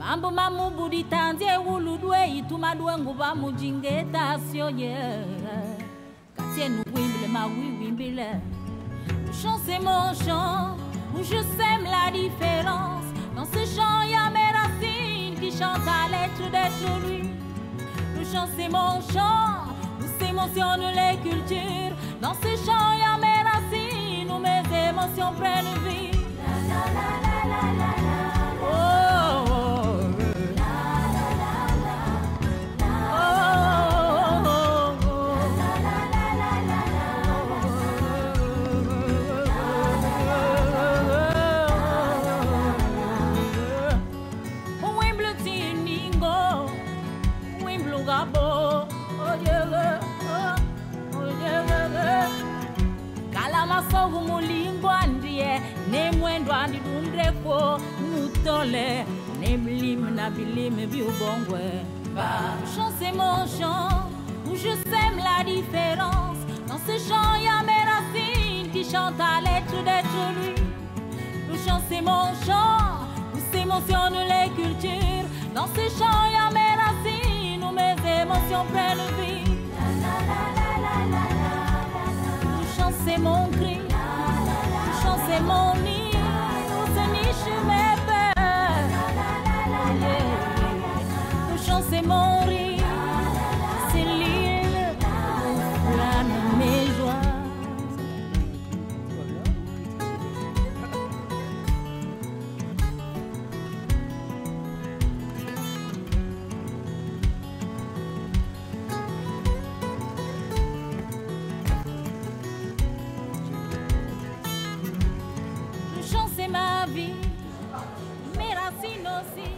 Mambo mamu budi tanzie uludwe itumadwe nguba mujingeta sio ye Katienu wimble ma wimble Chant c'est mon chant où je sème la différence Dans ce chant y a mes racines qui chantent à l'être d'être lui Le chant c'est mon chant où s'émotionnent les cultures Dans ce chant y a mes racines où mes émotions prennent vie La la la la la la la oh, oh. Chant c'est mon chant où je sème la différence Dans ce chant y a mes racines qui chantent à l'être d'être lui Le chant c'est mon chant où s'émotionnent les cultures Dans ce chant y a mes racines où mes émotions prennent vie Le chant c'est mon cri Le chant c'est mon nid Où se nichent mes peurs Le chant c'est mon rire C'est l'île où planent mes joies Le chant c'est ma vie Mes racines aussi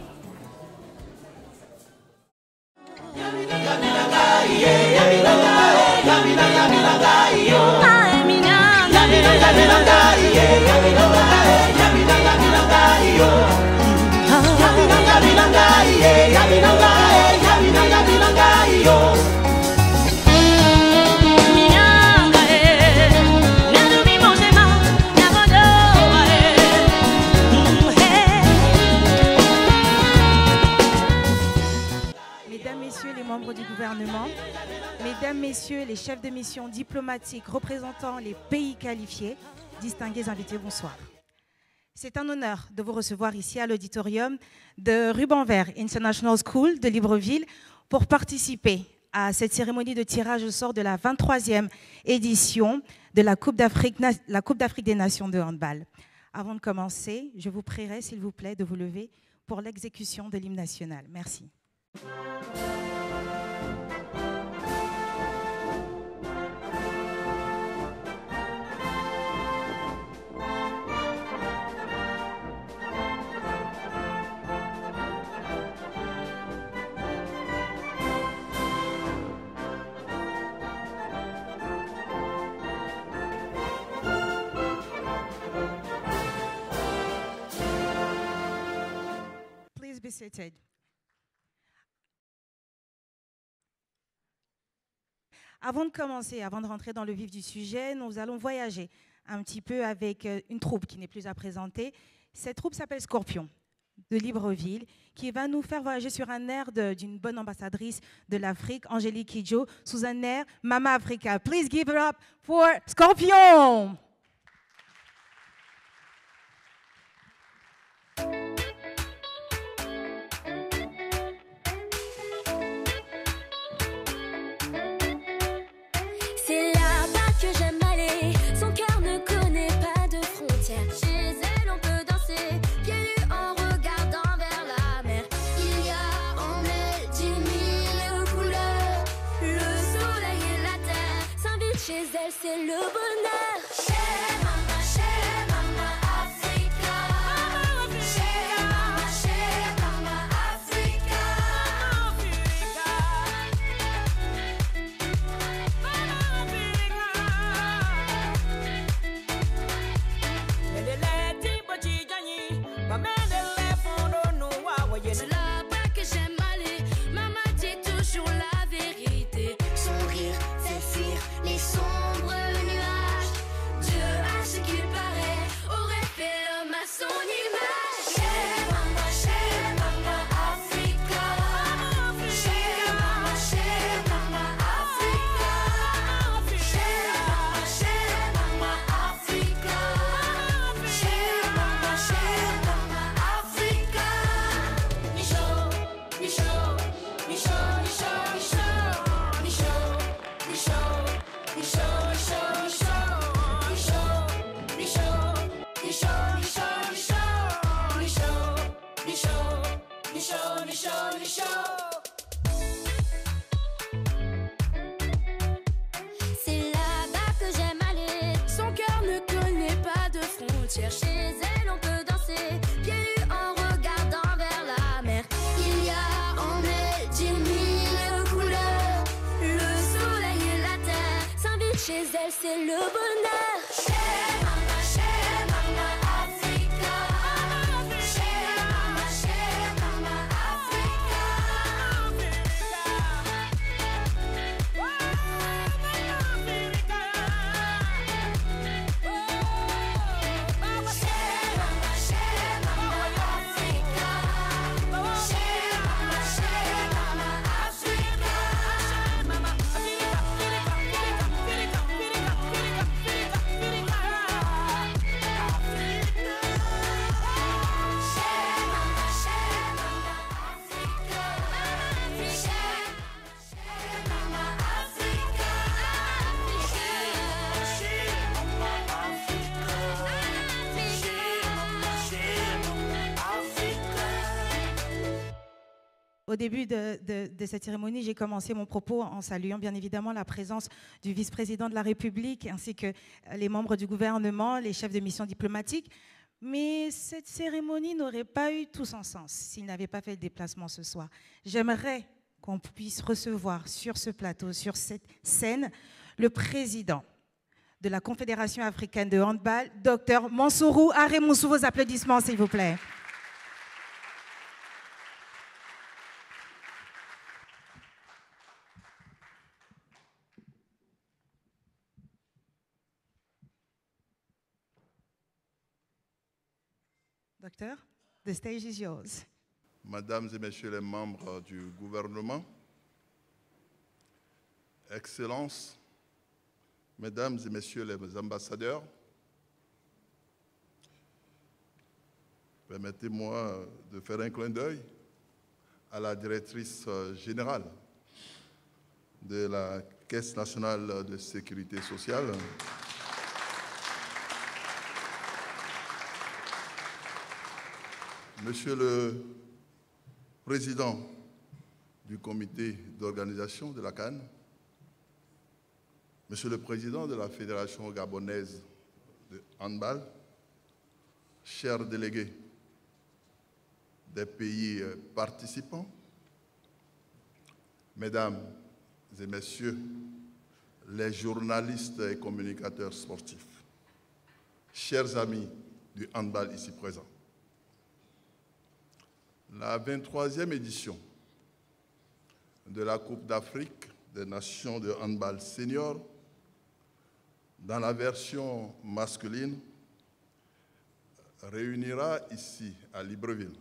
Mesdames, Messieurs les membres du gouvernement, Mesdames, Messieurs les chefs de mission diplomatiques représentant les pays qualifiés, distingués invités, bonsoir. C'est un honneur de vous recevoir ici à l'auditorium de Ruban Vert International School de Libreville pour participer à cette cérémonie de tirage au sort de la 23e édition de la Coupe d'Afrique des Nations de handball. Avant de commencer, je vous prierai, s'il vous plaît, de vous lever pour l'exécution de l'hymne national. Merci. Please be seated. Avant de commencer, avant de rentrer dans le vif du sujet, nous allons voyager un petit peu avec une troupe qui n'est plus à présenter. Cette troupe s'appelle Scorpion de Libreville, qui va nous faire voyager sur un air d'une bonne ambassadrice de l'Afrique, Angélique Kidjo, sous un air Mama Africa. Please give it up for Scorpion! Chez elle, c'est le bonheur. C'est là-bas que j'aime aller. Maman dit toujours la vérité. Son rire fait fuir les sombres nuages. Dieu, à ce qu'il paraît, aurait fait l'homme à son image. Chez Mama Africa. Chez Mama Africa. Chez Mama Africa. Chez Mama Africa. C'est là-bas que j'aime aller. Son cœur ne connaît pas de frontières. Chez elle, on peut danser, pieds nus en regardant vers la mer. Il y a en elle 10 000 couleurs. Le soleil et la terre. S'invite chez elle, c'est le bonheur. Chez Mama Africa. Chez Mama Africa. Au début de cette cérémonie, j'ai commencé mon propos en saluant bien évidemment la présence du vice-président de la République ainsi que les membres du gouvernement, les chefs de mission diplomatique. Mais cette cérémonie n'aurait pas eu tout son sens s'ils n'avaient pas fait le déplacement ce soir. J'aimerais qu'on puisse recevoir sur ce plateau, sur cette scène, le président de la Confédération africaine de handball, Dr Mansourou Aremou, sous vos applaudissements, s'il vous plaît. Docteur, the stage is yours. Mesdames et Messieurs les membres du gouvernement, Excellences, Mesdames et Messieurs les ambassadeurs, permettez-moi de faire un clin d'œil à la directrice générale de la Caisse nationale de sécurité sociale, Monsieur le Président du comité d'organisation de la CAN, Monsieur le Président de la Fédération gabonaise de handball, chers délégués des pays participants, Mesdames et Messieurs les journalistes et communicateurs sportifs, chers amis du handball ici présents, la 23e édition de la Coupe d'Afrique des Nations de handball senior, dans la version masculine, réunira ici à Libreville,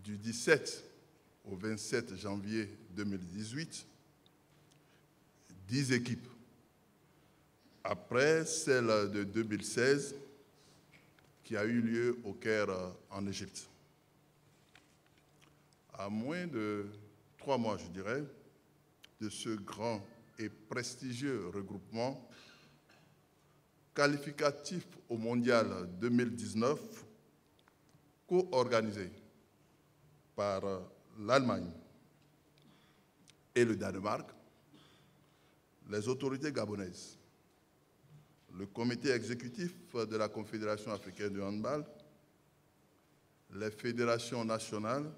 du 17 au 27 janvier 2018, 10 équipes, après celle de 2016 qui a eu lieu au Caire en Égypte. À moins de 3 mois, je dirais, de ce grand et prestigieux regroupement qualificatif au Mondial 2019, co-organisé par l'Allemagne et le Danemark, les autorités gabonaises, le comité exécutif de la Confédération africaine de handball, les fédérations nationales,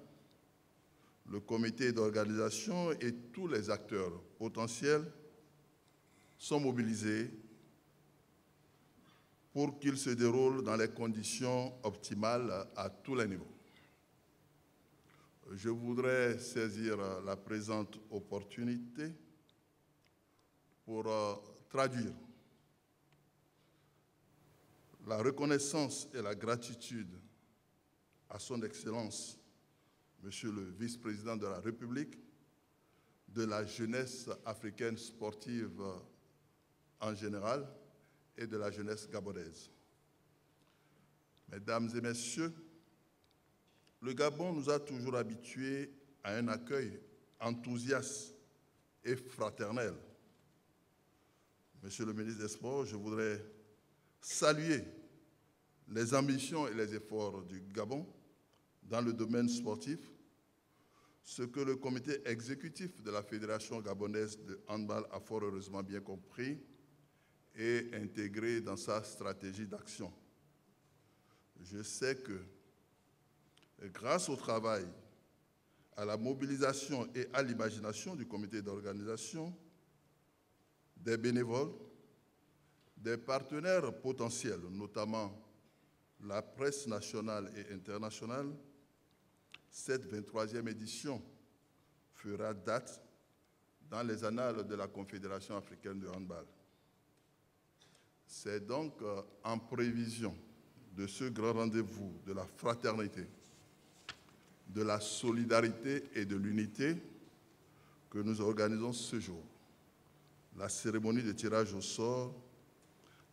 le comité d'organisation et tous les acteurs potentiels sont mobilisés pour qu'il se déroule dans les conditions optimales à tous les niveaux. Je voudrais saisir la présente opportunité pour traduire la reconnaissance et la gratitude à son Excellence, Monsieur le Vice-président de la République, de la jeunesse africaine sportive en général et de la jeunesse gabonaise. Mesdames et messieurs, le Gabon nous a toujours habitués à un accueil enthousiaste et fraternel. Monsieur le ministre des Sports, je voudrais saluer les ambitions et les efforts du Gabon dans le domaine sportif, ce que le comité exécutif de la Fédération gabonaise de handball a fort heureusement bien compris et intégré dans sa stratégie d'action. Je sais que grâce au travail, à la mobilisation et à l'imagination du comité d'organisation, des bénévoles, des partenaires potentiels, notamment la presse nationale et internationale, cette 23e édition fera date dans les annales de la Confédération africaine de handball. C'est donc en prévision de ce grand rendez-vous de la fraternité, de la solidarité et de l'unité que nous organisons ce jour la cérémonie de tirage au sort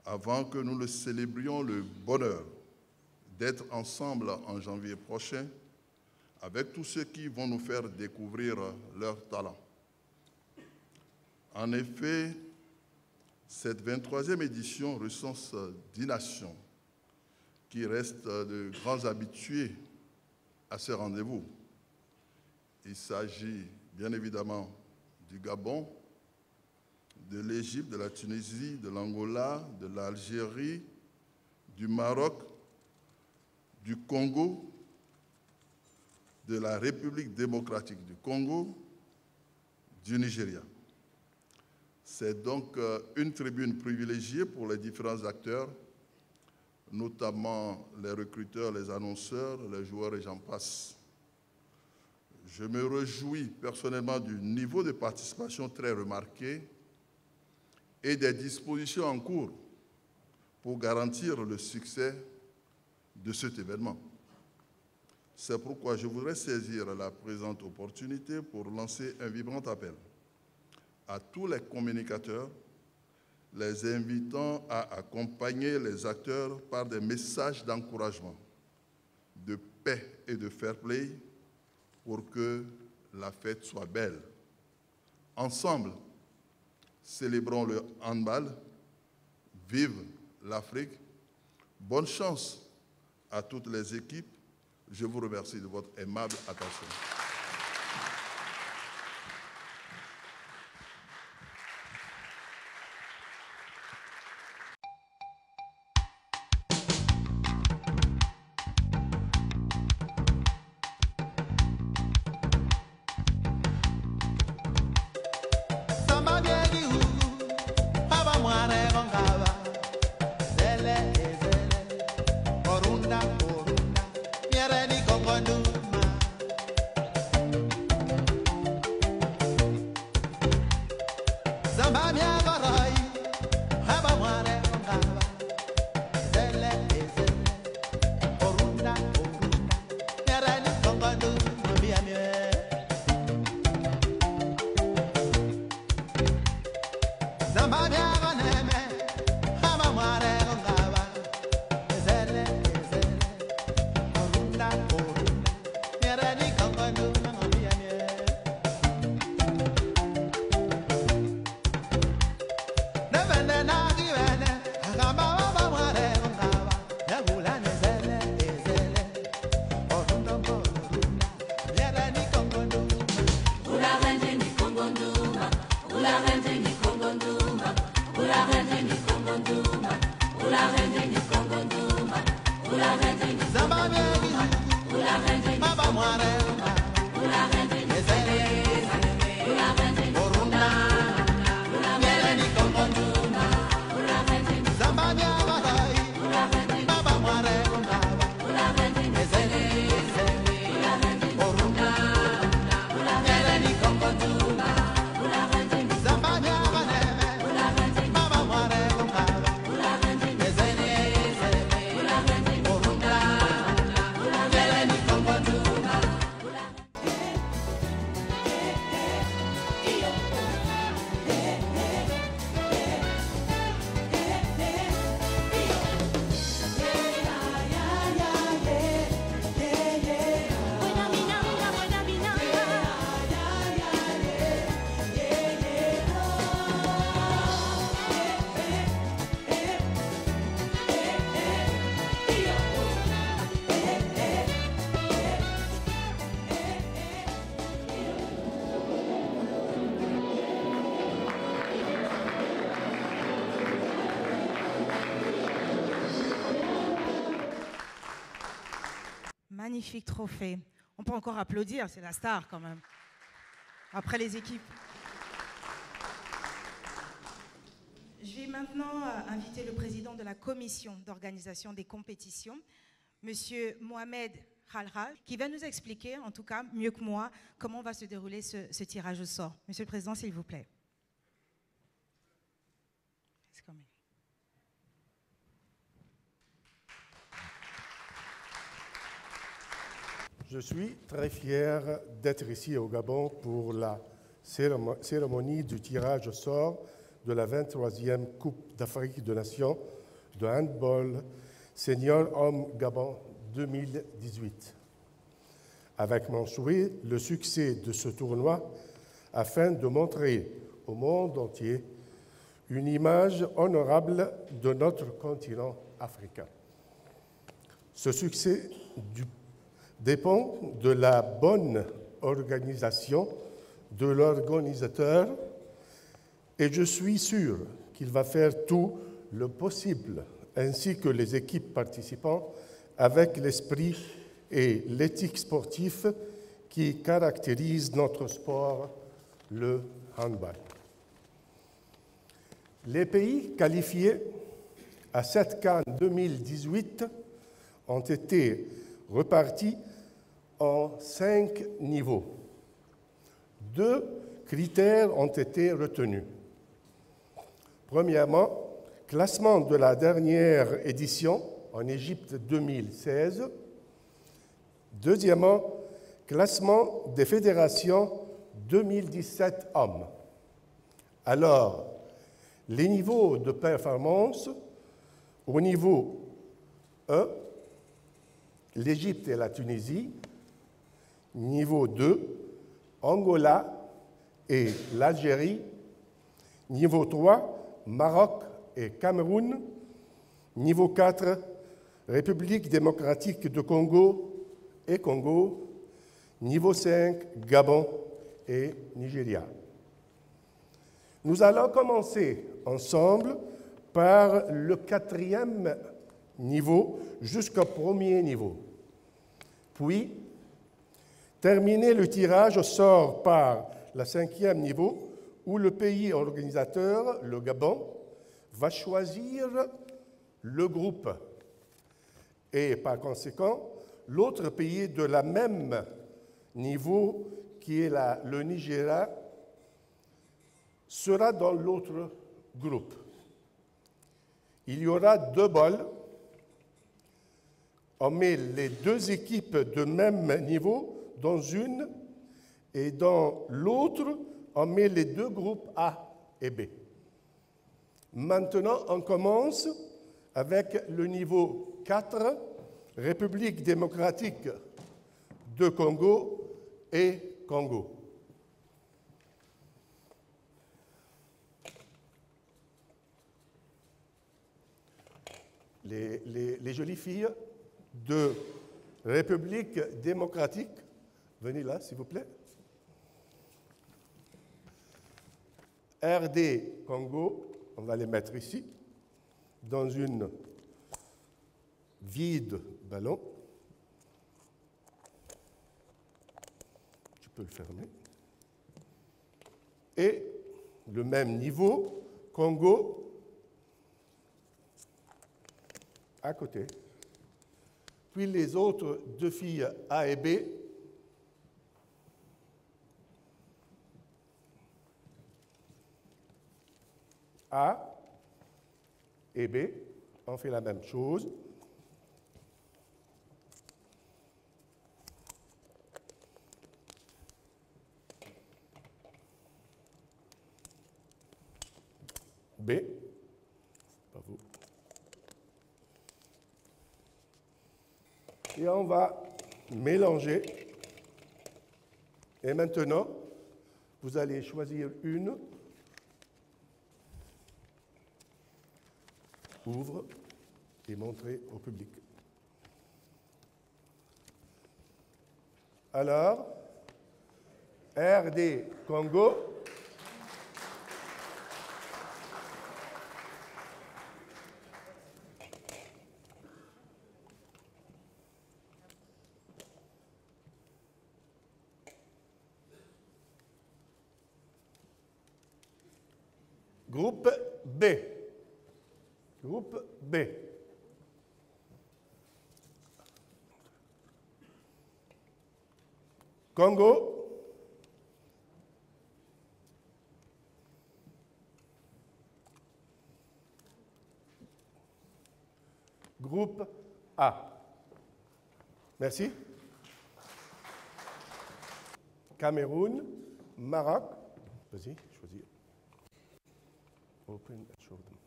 avant que nous le célébrions le bonheur d'être ensemble en janvier prochain avec tous ceux qui vont nous faire découvrir leurs talents. En effet, cette 23e édition recense 10 nations qui restent de grands habitués à ce rendez-vous. Il s'agit bien évidemment du Gabon, de l'Égypte, de la Tunisie, de l'Angola, de l'Algérie, du Maroc, du Congo, de la République démocratique du Congo, du Nigeria. C'est donc une tribune privilégiée pour les différents acteurs, notamment les recruteurs, les annonceurs, les joueurs et j'en passe. Je me réjouis personnellement du niveau de participation très remarqué et des dispositions en cours pour garantir le succès de cet événement. C'est pourquoi je voudrais saisir la présente opportunité pour lancer un vibrant appel à tous les communicateurs, les invitant à accompagner les acteurs par des messages d'encouragement, de paix et de fair play pour que la fête soit belle. Ensemble, célébrons le handball, vive l'Afrique, bonne chance à toutes les équipes. Je vous remercie de votre aimable attention. Magnifique trophée. On peut encore applaudir, c'est la star quand même. Après les équipes. Je vais maintenant inviter le président de la commission d'organisation des compétitions, Monsieur Mohamed Khalhal, qui va nous expliquer, en tout cas mieux que moi, comment va se dérouler ce tirage au sort. Monsieur le Président, s'il vous plaît. Je suis très fier d'être ici au Gabon pour la cérémonie du tirage au sort de la 23e Coupe d'Afrique des Nations de handball senior homme Gabon 2018. Avec mon souhait, le succès de ce tournoi afin de montrer au monde entier une image honorable de notre continent africain. Ce succès dépend de la bonne organisation de l'organisateur et je suis sûr qu'il va faire tout le possible, ainsi que les équipes participantes, avec l'esprit et l'éthique sportive qui caractérisent notre sport, le handball. Les pays qualifiés à cette CAN 2018 ont été repartis en 5 niveaux. 2 critères ont été retenus. Premièrement, classement de la dernière édition en Égypte 2016. Deuxièmement, classement des fédérations 2017 hommes. Alors, les niveaux de performance au niveau 1, l'Égypte et la Tunisie. Niveau 2, Angola et l'Algérie. Niveau 3, Maroc et Cameroun. Niveau 4, République démocratique du Congo et Congo. Niveau 5, Gabon et Nigeria. Nous allons commencer ensemble par le 4e niveau jusqu'au 1er niveau. Puis, terminer le tirage au sort par le 5e niveau où le pays organisateur, le Gabon, va choisir le groupe. Et par conséquent, l'autre pays de la même niveau, qui est le Nigeria, sera dans l'autre groupe. Il y aura 2 bols. On met les 2 équipes de même niveau dans une et dans l'autre, on met les 2 groupes A et B. Maintenant, on commence avec le niveau 4, République démocratique de Congo et Congo. Les jolies filles de République démocratique, venez là, s'il vous plaît. RD Congo on va les mettre ici, dans une vide ballon. Tu peux le fermer. Et le même niveau, Congo, à côté. Puis les autres deux filles A et B. A et B, on fait la même chose. B, pas vous. Et on va mélanger. Et maintenant, vous allez choisir une. Ouvre et montrer au public. Alors, RD Congo. Groupe B. Groupe B. Congo. Groupe A. Merci. Cameroun, Maroc. Vas-y, choisis. Open and show them.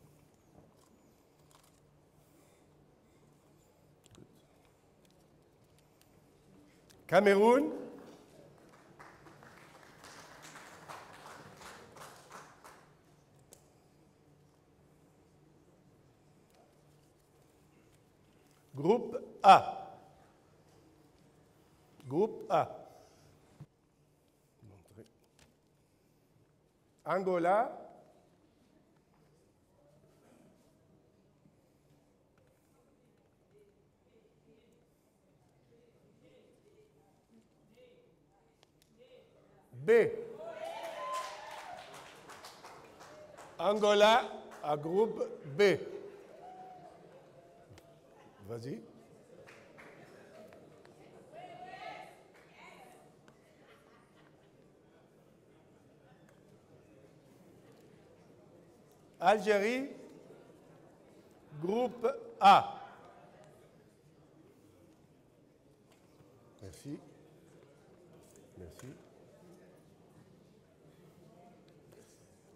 Cameroun. Groupe A. Groupe A. Angola. B. Angola à groupe B. Vas-y. Algérie, groupe A. Merci. Merci.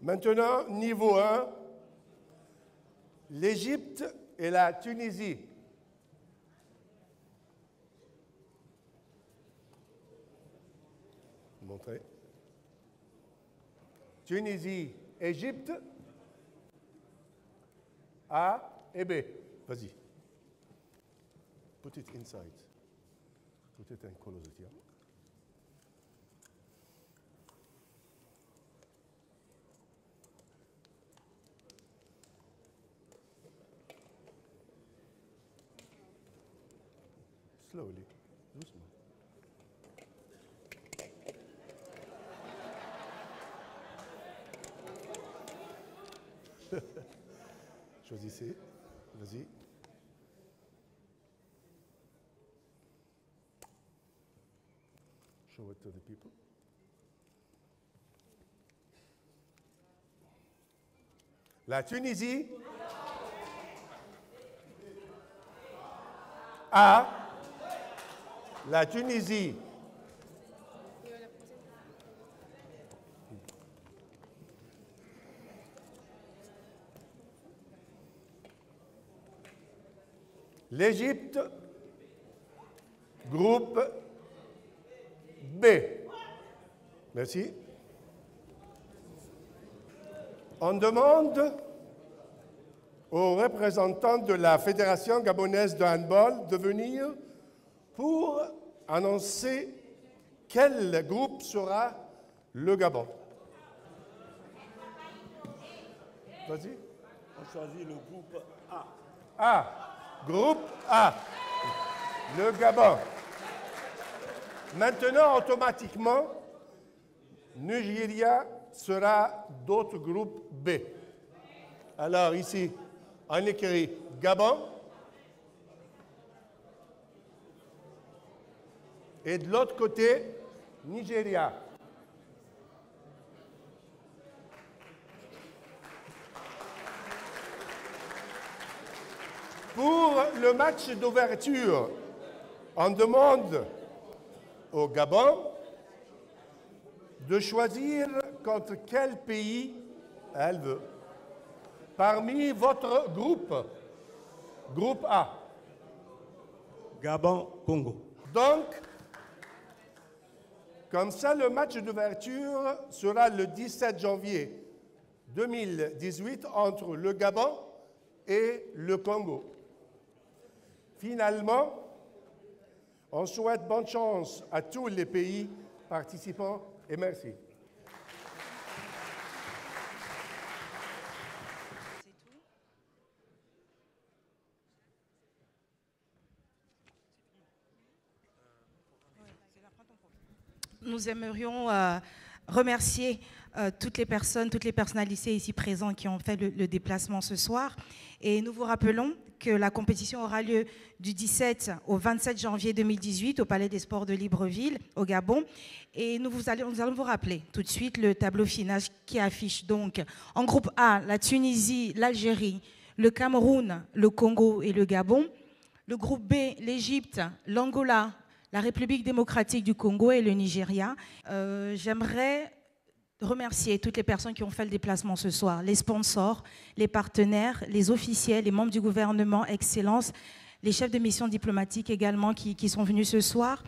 Maintenant, niveau 1, l'Égypte et la Tunisie. Montrez. Tunisie, Égypte, A et B. Vas-y. Put it inside. Put it in close it, yeah. Slowly, doucement. Choisissez, vas-y. Show it to the people. La Tunisie A. La Tunisie. L'Égypte, groupe B. Merci. On demande aux représentants de la Fédération gabonaise de handball de venir pour annoncer quel groupe sera le Gabon. Vas-y. On choisit le groupe A. A. Groupe A. Le Gabon. Maintenant, automatiquement, Nigeria sera d'autres groupes B. Alors ici, on écrit Gabon. Et de l'autre côté, Nigeria. Pour le match d'ouverture, on demande au Gabon de choisir contre quel pays elle veut. Parmi votre groupe A. Gabon, Congo. Donc, comme ça, le match d'ouverture sera le 17 janvier 2018 entre le Gabon et le Congo. Finalement, on souhaite bonne chance à tous les pays participants et merci. Nous aimerions remercier toutes les personnes, toutes les personnalités ici présentes qui ont fait le déplacement ce soir. Et nous vous rappelons que la compétition aura lieu du 17 au 27 janvier 2018 au Palais des Sports de Libreville, au Gabon. Et nous allons vous rappeler tout de suite le tableau final qui affiche donc en groupe A la Tunisie, l'Algérie, le Cameroun, le Congo et le Gabon. Le groupe B, l'Égypte, l'Angola, la République démocratique du Congo et le Nigeria. J'aimerais remercier toutes les personnes qui ont fait le déplacement ce soir, les sponsors, les partenaires, les officiels, les membres du gouvernement, Excellence, les chefs de mission diplomatique également qui sont venus ce soir,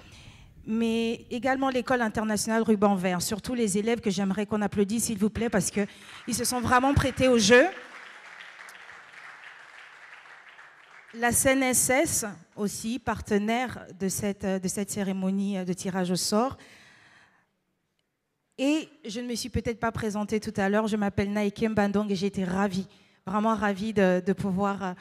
mais également l'école internationale Ruban Vert, surtout les élèves que j'aimerais qu'on applaudisse s'il vous plaît parce qu'ils se sont vraiment prêtés au jeu. La CNSS aussi, partenaire de cette cérémonie de tirage au sort. Et je ne me suis peut-être pas présentée tout à l'heure, je m'appelle Naïke Mbandong et j'ai été ravie, vraiment ravie de pouvoir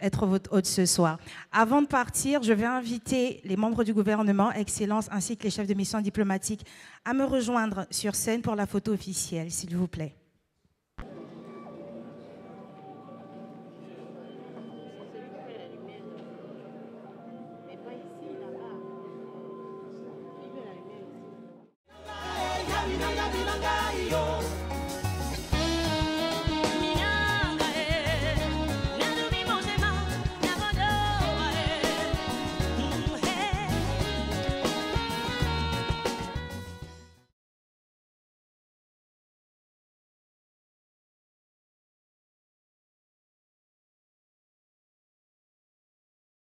être votre hôte ce soir. Avant de partir, je vais inviter les membres du gouvernement, Excellence, ainsi que les chefs de mission diplomatique à me rejoindre sur scène pour la photo officielle, s'il vous plaît. No, no, no.